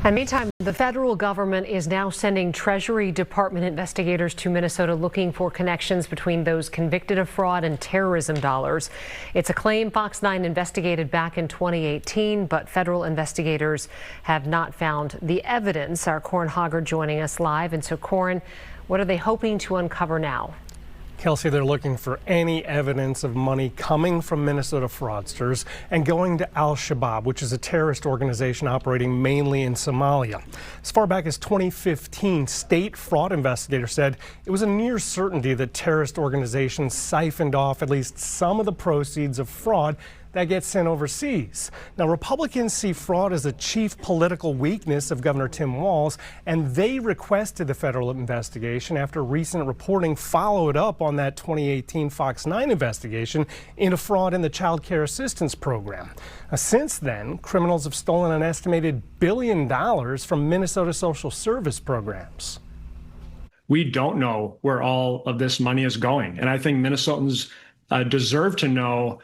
And meantime, the federal government is now sending Treasury Department investigators to Minnesota looking for connections between those convicted of fraud and terrorism dollars. It's a claim Fox 9 investigated back in 2018, but federal investigators have not found the evidence. Our Corin Hoggard joining us live. And so, Corin, what are they hoping to uncover now? Kelsey, they're looking for any evidence of money coming from Minnesota fraudsters and going to Al-Shabaab, which is a terrorist organization operating mainly in Somalia. As far back as 2015, state fraud investigators said it was a near certainty that terrorist organizations siphoned off at least some of the proceeds of fraud that gets sent overseas. Now, Republicans see fraud as a chief political weakness of Governor Tim Walz, and they requested the federal investigation after recent reporting followed up on that 2018 Fox 9 investigation into fraud in the Child Care Assistance Program. Since then, criminals have stolen an estimated $1 billion from Minnesota social service programs. We don't know where all of this money is going, and I think Minnesotans deserve to know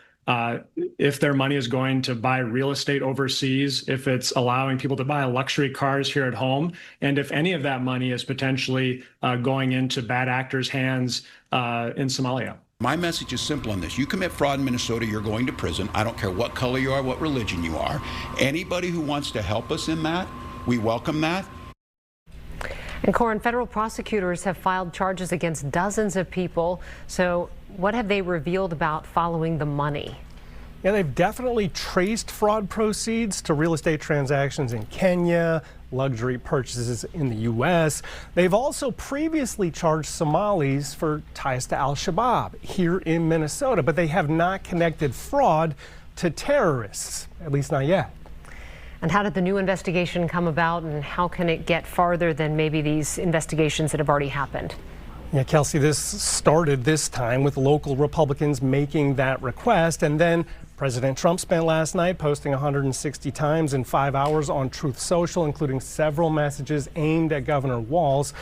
if their money is going to buy real estate overseas, if it's allowing people to buy luxury cars here at home, and if any of that money is potentially going into bad actors' hands in Somalia. My message is simple on this. You commit fraud in Minnesota, you're going to prison. I don't care what color you are, what religion you are. Anybody who wants to help us in that, we welcome that. And Corin, federal prosecutors have filed charges against dozens of people. So what have they revealed about following the money? Yeah, they've definitely traced fraud proceeds to real estate transactions in Kenya, luxury purchases in the U.S. They've also previously charged Somalis for ties to Al-Shabaab here in Minnesota, but they have not connected fraud to terrorists, at least not yet. And how did the new investigation come about, and how can it get farther than maybe these investigations that have already happened? Yeah, Kelsey, this started this time with local Republicans making that request, and then President Trump spent last night posting 160 times in 5 hours on Truth Social, including several messages aimed at Governor Walz.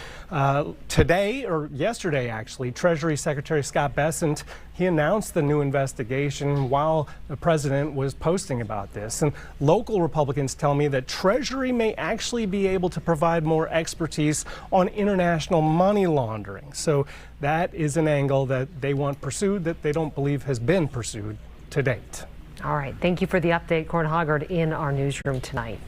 Today, or yesterday actually, Treasury Secretary Scott Bessent, he announced the new investigation while the president was posting about this. And local Republicans tell me that Treasury may actually be able to provide more expertise on international money laundering. So that is an angle that they want pursued that they don't believe has been pursued to date. All right. Thank you for the update, Corin Hoggard, in our newsroom tonight.